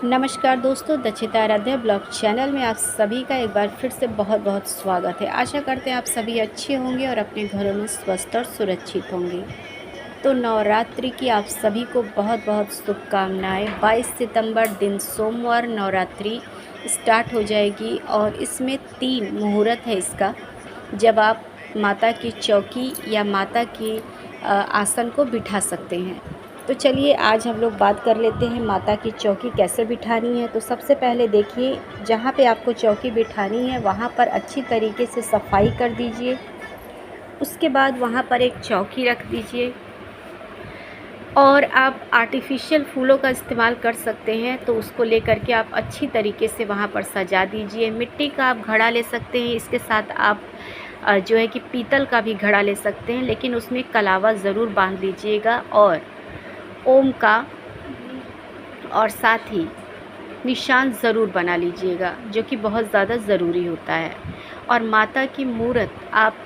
नमस्कार दोस्तों, Dakshita Aaradhya blog channel में आप सभी का एक बार फिर से बहुत बहुत स्वागत है। आशा करते हैं आप सभी अच्छे होंगे और अपने घरों में स्वस्थ और सुरक्षित होंगे। तो नवरात्रि की आप सभी को बहुत बहुत शुभकामनाएं। 22 सितंबर दिन सोमवार नवरात्रि स्टार्ट हो जाएगी और इसमें 3 मुहूर्त है इसका, जब आप माता की चौकी या माता की आसन को बिठा सकते हैं। तो चलिए आज हम लोग बात कर लेते हैं माता की चौकी कैसे बिठानी है। तो सबसे पहले देखिए, जहाँ पे आपको चौकी बिठानी है वहाँ पर अच्छी तरीके से सफाई कर दीजिए। उसके बाद वहाँ पर एक चौकी रख दीजिए और आप आर्टिफिशियल फूलों का इस्तेमाल कर सकते हैं, तो उसको लेकर के आप अच्छी तरीके से वहाँ पर सजा दीजिए। मिट्टी का आप घड़ा ले सकते हैं, इसके साथ आप जो है कि पीतल का भी घड़ा ले सकते हैं, लेकिन उसमें कलावा ज़रूर बांध दीजिएगा और ओम का और साथ ही निशान ज़रूर बना लीजिएगा, जो कि बहुत ज़्यादा ज़रूरी होता है। और माता की मूर्त आप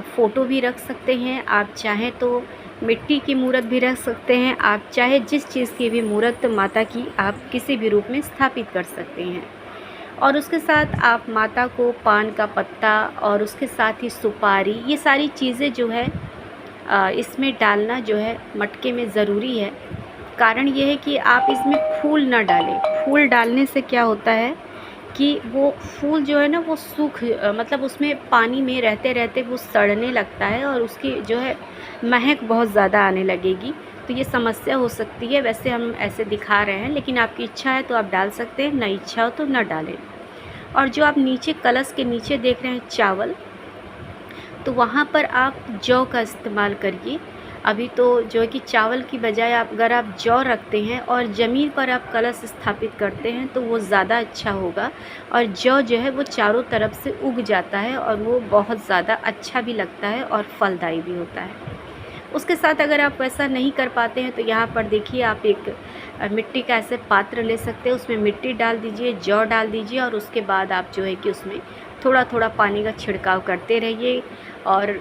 फ़ोटो भी रख सकते हैं, आप चाहें तो मिट्टी की मूर्त भी रख सकते हैं, आप चाहे जिस चीज़ की भी मूर्त माता की आप किसी भी रूप में स्थापित कर सकते हैं। और उसके साथ आप माता को पान का पत्ता और उसके साथ ही सुपारी, ये सारी चीज़ें जो है इसमें डालना जो है मटके में ज़रूरी है। कारण ये है कि आप इसमें फूल ना डालें। फूल डालने से क्या होता है कि वो फूल जो है ना वो मतलब उसमें पानी में रहते रहते वो सड़ने लगता है और उसकी जो है महक बहुत ज़्यादा आने लगेगी, तो ये समस्या हो सकती है। वैसे हम ऐसे दिखा रहे हैं, लेकिन आपकी इच्छा है तो आप डाल सकते हैं, नहीं इच्छा हो तो ना डालें। और जो आप नीचे कलश के नीचे देख रहे हैं चावल, तो वहाँ पर आप जौ का इस्तेमाल करिए। अभी तो जो है कि चावल की बजाय अगर आप जौ रखते हैं और ज़मीन पर आप कलश स्थापित करते हैं तो वो ज़्यादा अच्छा होगा। और जौ जो है वो चारों तरफ से उग जाता है और वो बहुत ज़्यादा अच्छा भी लगता है और फलदायी भी होता है। उसके साथ अगर आप वैसा नहीं कर पाते हैं तो यहाँ पर देखिए, आप एक मिट्टी का ऐसे पात्र ले सकते हैं, उसमें मिट्टी डाल दीजिए, जौ डाल दीजिए और उसके बाद आप जो है कि उसमें थोड़ा थोड़ा पानी का छिड़काव करते रहिए और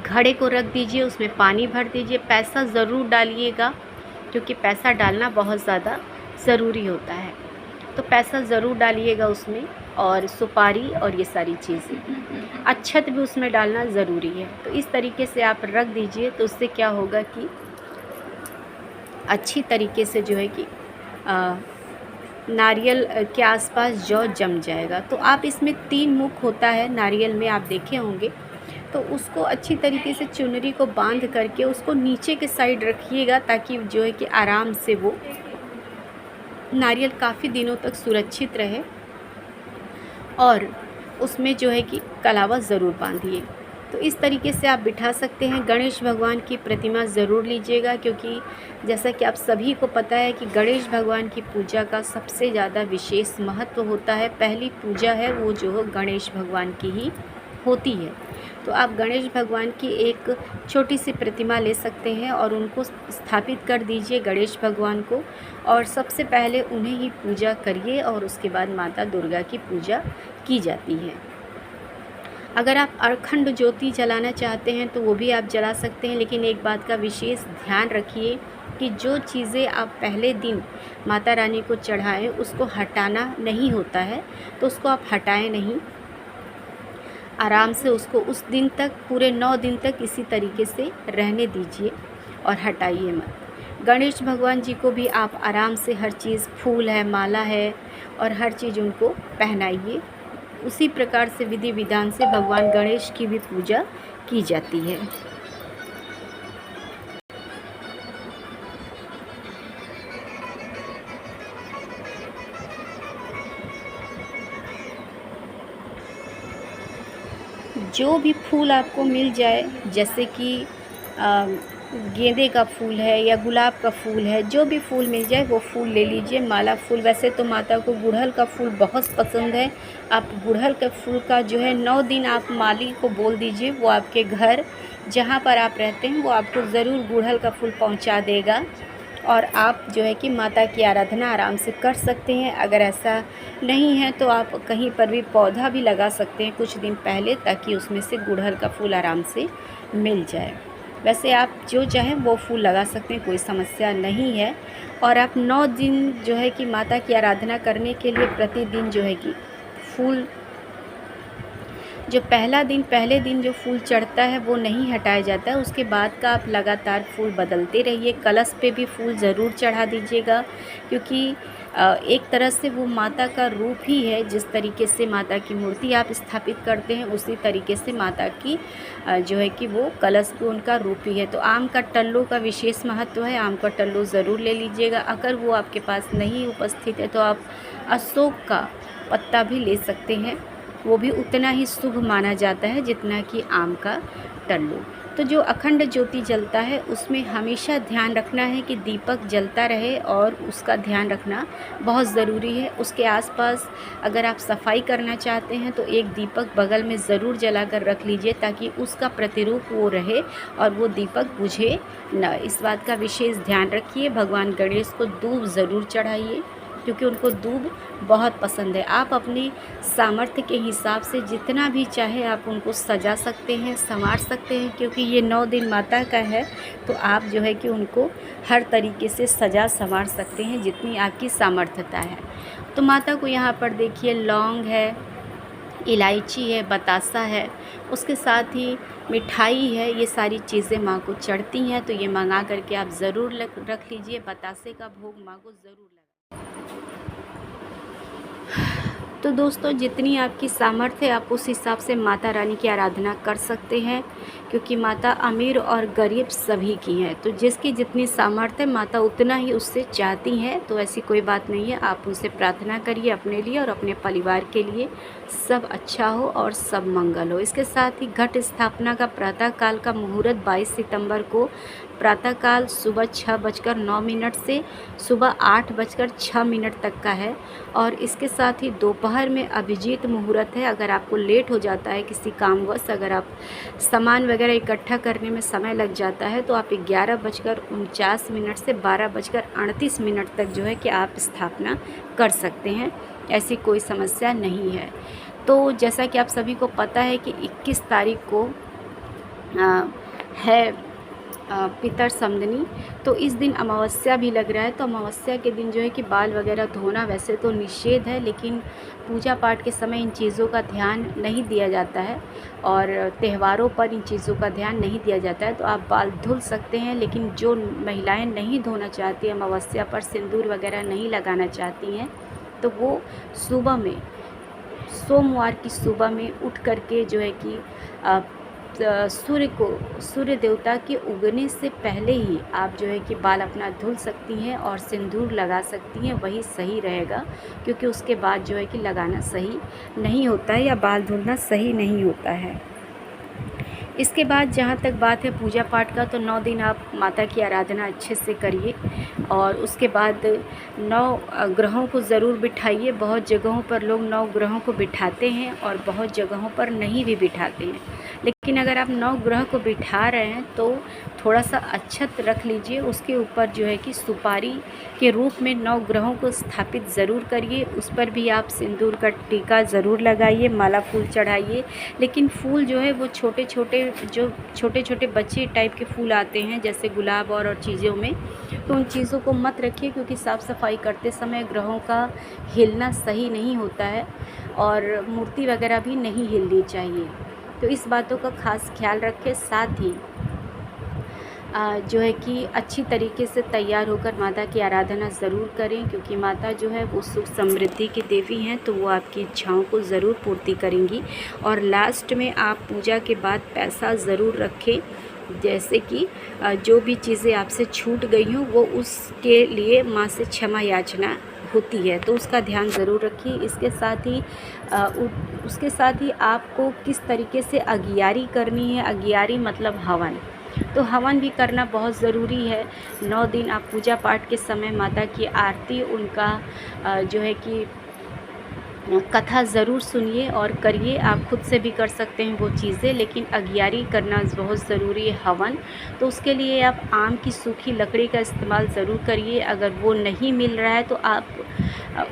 घड़े को रख दीजिए, उसमें पानी भर दीजिए। पैसा ज़रूर डालिएगा, क्योंकि पैसा डालना बहुत ज़्यादा ज़रूरी होता है। तो पैसा ज़रूर डालिएगा उसमें, और सुपारी और ये सारी चीज़ें, अक्षत भी उसमें डालना ज़रूरी है। तो इस तरीके से आप रख दीजिए, तो उससे क्या होगा कि अच्छी तरीके से जो है कि नारियल के आसपास जौ जम जाएगा। तो आप इसमें 3 मुख होता है नारियल में, आप देखे होंगे, तो उसको अच्छी तरीके से चुनरी को बांध करके उसको नीचे के साइड रखिएगा, ताकि जो है कि आराम से वो नारियल काफ़ी दिनों तक सुरक्षित रहे। और उसमें जो है कि कलावा ज़रूर बांधिए। तो इस तरीके से आप बिठा सकते हैं। गणेश भगवान की प्रतिमा ज़रूर लीजिएगा, क्योंकि जैसा कि आप सभी को पता है कि गणेश भगवान की पूजा का सबसे ज़्यादा विशेष महत्व होता है। पहली पूजा है वो जो गणेश भगवान की ही होती है। तो आप गणेश भगवान की एक छोटी सी प्रतिमा ले सकते हैं और उनको स्थापित कर दीजिए गणेश भगवान को, और सबसे पहले उन्हें ही पूजा करिए और उसके बाद माता दुर्गा की पूजा की जाती है। अगर आप अखंड ज्योति जलाना चाहते हैं तो वो भी आप जला सकते हैं, लेकिन एक बात का विशेष ध्यान रखिए कि जो चीज़ें आप पहले दिन माता रानी को चढ़ाएं उसको हटाना नहीं होता है, तो उसको आप हटाएं नहीं। आराम से उसको उस दिन तक, पूरे 9 दिन तक इसी तरीके से रहने दीजिए और हटाइए मत। गणेश भगवान जी को भी आप आराम से हर चीज़, फूल है, माला है और हर चीज़ उनको पहनाइए। उसी प्रकार से विधि विधान से भगवान गणेश की भी पूजा की जाती है। जो भी फूल आपको मिल जाए, जैसे कि गेंदे का फूल है या गुलाब का फूल है, जो भी फूल मिल जाए वो फूल ले लीजिए। माला फूल, वैसे तो माता को गुड़हल का फूल बहुत पसंद है। आप गुड़हल के फूल का जो है 9 दिन आप माली को बोल दीजिए, वो आपके घर जहाँ पर आप रहते हैं वो आपको ज़रूर गुड़हल का फूल पहुँचा देगा। और आप जो है कि माता की आराधना आराम से कर सकते हैं। अगर ऐसा नहीं है तो आप कहीं पर भी पौधा भी लगा सकते हैं कुछ दिन पहले, ताकि उसमें से गुड़हल का फूल आराम से मिल जाए। वैसे आप जो चाहें वो फूल लगा सकते हैं, कोई समस्या नहीं है। और आप 9 दिन जो है कि माता की आराधना करने के लिए प्रतिदिन जो है कि फूल, जो पहले दिन जो फूल चढ़ता है वो नहीं हटाया जाता है, उसके बाद का आप लगातार फूल बदलते रहिए। कलश पे भी फूल ज़रूर चढ़ा दीजिएगा, क्योंकि एक तरह से वो माता का रूप ही है। जिस तरीके से माता की मूर्ति आप स्थापित करते हैं, उसी तरीके से माता की जो है कि वो कलश भी उनका रूप ही है। तो आम का टल्लो का विशेष महत्व है, आम का टल्लो ज़रूर ले लीजिएगा। अगर वो आपके पास नहीं उपस्थित है तो आप अशोक का पत्ता भी ले सकते हैं, वो भी उतना ही शुभ माना जाता है जितना कि आम का टल्लू। तो जो अखंड ज्योति जलता है उसमें हमेशा ध्यान रखना है कि दीपक जलता रहे, और उसका ध्यान रखना बहुत ज़रूरी है। उसके आसपास अगर आप सफाई करना चाहते हैं तो एक दीपक बगल में ज़रूर जला कर रख लीजिए, ताकि उसका प्रतिरूप वो रहे और वो दीपक बुझे न। इस बात का विशेष ध्यान रखिए। भगवान गणेश को दूब ज़रूर चढ़ाइए, क्योंकि उनको दूब बहुत पसंद है। आप अपने सामर्थ्य के हिसाब से जितना भी चाहे आप उनको सजा सकते हैं, संवार सकते हैं, क्योंकि ये 9 दिन माता का है। तो आप जो है कि उनको हर तरीके से सजा संवार सकते हैं जितनी आपकी सामर्थ्यता है। तो माता को यहाँ पर देखिए लौंग है, इलायची है, बतासा है, उसके साथ ही मिठाई है, ये सारी चीज़ें माँ को चढ़ती हैं। तो ये मंगा करके आप ज़रूर रख लीजिए। बतासे का भोग माँ को ज़रूर लगाइए। तो दोस्तों, जितनी आपकी सामर्थ्य है आप उस हिसाब से माता रानी की आराधना कर सकते हैं, क्योंकि माता अमीर और गरीब सभी की है। तो जिसकी जितनी सामर्थ्य है माता उतना ही उससे चाहती हैं। तो ऐसी कोई बात नहीं है, आप उनसे प्रार्थना करिए अपने लिए और अपने परिवार के लिए, सब अच्छा हो और सब मंगल हो। इसके साथ ही घट स्थापना का प्रातःकाल का मुहूर्त 22 सितंबर को प्रातःकाल सुबह 6:09 से सुबह 8:06 तक का है। और इसके साथ ही दोपहर में अभिजीत मुहूर्त है। अगर आपको लेट हो जाता है किसी कामवश, अगर आप सामान वगैरह इकट्ठा करने में समय लग जाता है, तो आप 11:49 से 12:38 तक जो है कि आप स्थापना कर सकते हैं। ऐसी कोई समस्या नहीं है। तो जैसा कि आप सभी को पता है कि 21 तारीख को है पितर समदनी, तो इस दिन अमावस्या भी लग रहा है। तो अमावस्या के दिन जो है कि बाल वगैरह धोना वैसे तो निषेध है, लेकिन पूजा पाठ के समय इन चीज़ों का ध्यान नहीं दिया जाता है, और त्योहारों पर इन चीज़ों का ध्यान नहीं दिया जाता है। तो आप बाल धुल सकते हैं, लेकिन जो महिलाएं नहीं धोना चाहती, अमावस्या पर सिंदूर वगैरह नहीं लगाना चाहती हैं, तो वो सुबह में, सोमवार की सुबह में उठ करके जो है कि सूर्य देवता के उगने से पहले ही आप जो है कि बाल अपना धुल सकती हैं और सिंदूर लगा सकती हैं, वही सही रहेगा। क्योंकि उसके बाद जो है कि लगाना सही नहीं होता है, या बाल धुलना सही नहीं होता है। इसके बाद जहाँ तक बात है पूजा पाठ का, तो 9 दिन आप माता की आराधना अच्छे से करिए। और उसके बाद 9 ग्रहों को ज़रूर बिठाइए। बहुत जगहों पर लोग 9 ग्रहों को बिठाते हैं और बहुत जगहों पर नहीं भी बिठाते हैं। लेकिन अगर आप 9 ग्रह को बिठा रहे हैं तो थोड़ा सा अक्षत रख लीजिए, उसके ऊपर जो है कि सुपारी के रूप में 9 ग्रहों को स्थापित ज़रूर करिए। उस पर भी आप सिंदूर का टीका ज़रूर लगाइए, माला फूल चढ़ाइए। लेकिन फूल जो है वो छोटे छोटे बच्चे टाइप के फूल आते हैं, जैसे गुलाब और चीज़ों में, तो उन चीज़ों को मत रखिए, क्योंकि साफ़ सफाई करते समय ग्रहों का हिलना सही नहीं होता है, और मूर्ति वगैरह भी नहीं हिलनी चाहिए। तो इस बातों का खास ख्याल रखें। साथ ही जो है कि अच्छी तरीके से तैयार होकर माता की आराधना ज़रूर करें, क्योंकि माता जो है वो सुख समृद्धि की देवी हैं, तो वो आपकी इच्छाओं को ज़रूर पूर्ति करेंगी। और लास्ट में आप पूजा के बाद पैसा ज़रूर रखें, जैसे कि जो भी चीज़ें आपसे छूट गई हों वो उसके लिए माँ से क्षमा याचना होती है, तो उसका ध्यान ज़रूर रखिए। उसके साथ ही आपको किस तरीके से अगियारी करनी है, अगियारी मतलब हवन, तो हवन भी करना बहुत ज़रूरी है। 9 दिन आप पूजा पाठ के समय माता की आरती, उनका जो है कि कथा ज़रूर सुनिए और करिए। आप खुद से भी कर सकते हैं वो चीज़ें, लेकिन अगियारी करना बहुत ज़रूरी है, हवन। तो उसके लिए आप आम की सूखी लकड़ी का इस्तेमाल ज़रूर करिए। अगर वो नहीं मिल रहा है तो आप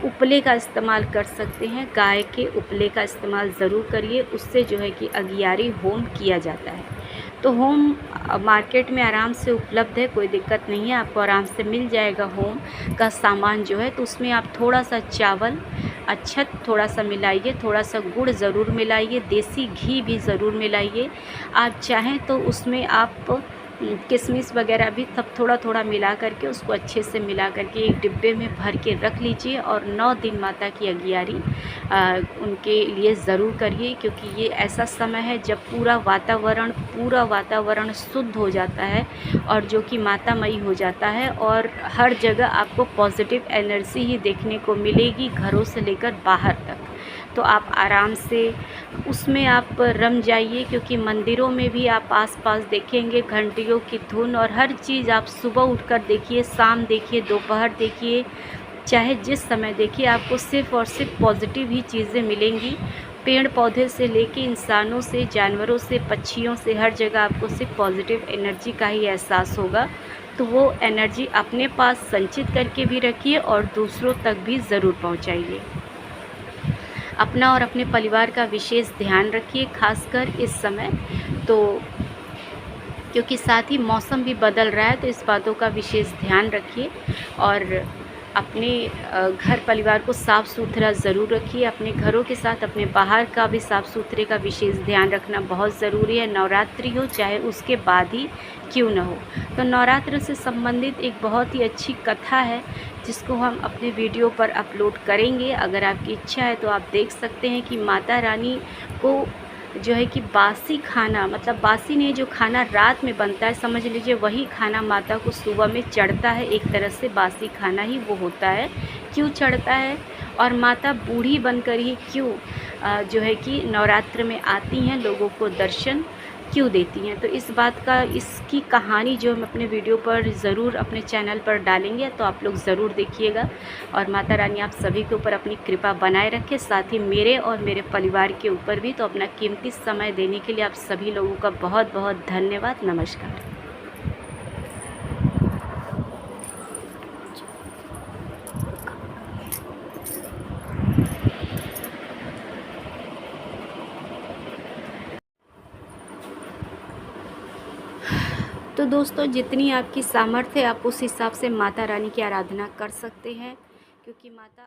उपले का इस्तेमाल कर सकते हैं, गाय के उपले का इस्तेमाल ज़रूर करिए। उससे जो है कि अगियारी होम किया जाता है। तो होम मार्केट में आराम से उपलब्ध है, कोई दिक्कत नहीं है, आपको आराम से मिल जाएगा होम का सामान जो है। तो उसमें आप थोड़ा सा चावल, अक्षत थोड़ा सा मिलाइए, थोड़ा सा गुड़ ज़रूर मिलाइए, देसी घी भी ज़रूर मिलाइए। आप चाहें तो उसमें आप किशमिश वगैरह भी सब थोड़ा थोड़ा मिला करके उसको अच्छे से मिला करके एक डिब्बे में भर के रख लीजिए। और 9 दिन माता की अगियारी उनके लिए ज़रूर करिए, क्योंकि ये ऐसा समय है जब पूरा वातावरण शुद्ध हो जाता है और जो कि मातामयी हो जाता है, और हर जगह आपको पॉजिटिव एनर्जी ही देखने को मिलेगी, घरों से लेकर बाहर तक। तो आप आराम से उसमें आप रम जाइए, क्योंकि मंदिरों में भी आप आसपास देखेंगे घंटियों की धुन, और हर चीज़ आप सुबह उठकर देखिए, शाम देखिए, दोपहर देखिए, चाहे जिस समय देखिए, आपको सिर्फ़ और सिर्फ पॉजिटिव ही चीज़ें मिलेंगी। पेड़ पौधे से लेके इंसानों से, जानवरों से, पक्षियों से, हर जगह आपको सिर्फ पॉजिटिव एनर्जी का ही एहसास होगा। तो वो एनर्जी अपने पास संचित करके भी रखिए और दूसरों तक भी ज़रूर पहुँचाइए। अपना और अपने परिवार का विशेष ध्यान रखिए, खासकर इस समय। तो क्योंकि साथ ही मौसम भी बदल रहा है, तो इस बातों का विशेष ध्यान रखिए। और अपने घर परिवार को साफ़ सुथरा ज़रूर रखिए। अपने घरों के साथ अपने बाहर का भी साफ़ सुथरे का विशेष ध्यान रखना बहुत ज़रूरी है। नवरात्रि हो चाहे उसके बाद ही क्यों न हो। तो नवरात्र से संबंधित एक बहुत ही अच्छी कथा है, जिसको हम अपने वीडियो पर अपलोड करेंगे। अगर आपकी इच्छा है तो आप देख सकते हैं कि माता रानी को जो है कि बासी खाना, मतलब बासी नहीं, जो खाना रात में बनता है, समझ लीजिए वही खाना माता को सुबह में चढ़ता है। एक तरह से बासी खाना ही वो होता है। क्यों चढ़ता है और माता बूढ़ी बनकर ही क्यों जो है कि नवरात्र में आती हैं, लोगों को दर्शन क्यों देती हैं, तो इस बात का, इसकी कहानी जो हम अपने वीडियो पर ज़रूर अपने चैनल पर डालेंगे, तो आप लोग ज़रूर देखिएगा। और माता रानी आप सभी के ऊपर अपनी कृपा बनाए रखे, साथ ही मेरे और मेरे परिवार के ऊपर भी। तो अपना कीमती समय देने के लिए आप सभी लोगों का बहुत बहुत धन्यवाद। नमस्कार। तो दोस्तों, जितनी आपकी सामर्थ्य है, आप उस हिसाब से माता रानी की आराधना कर सकते हैं, क्योंकि माता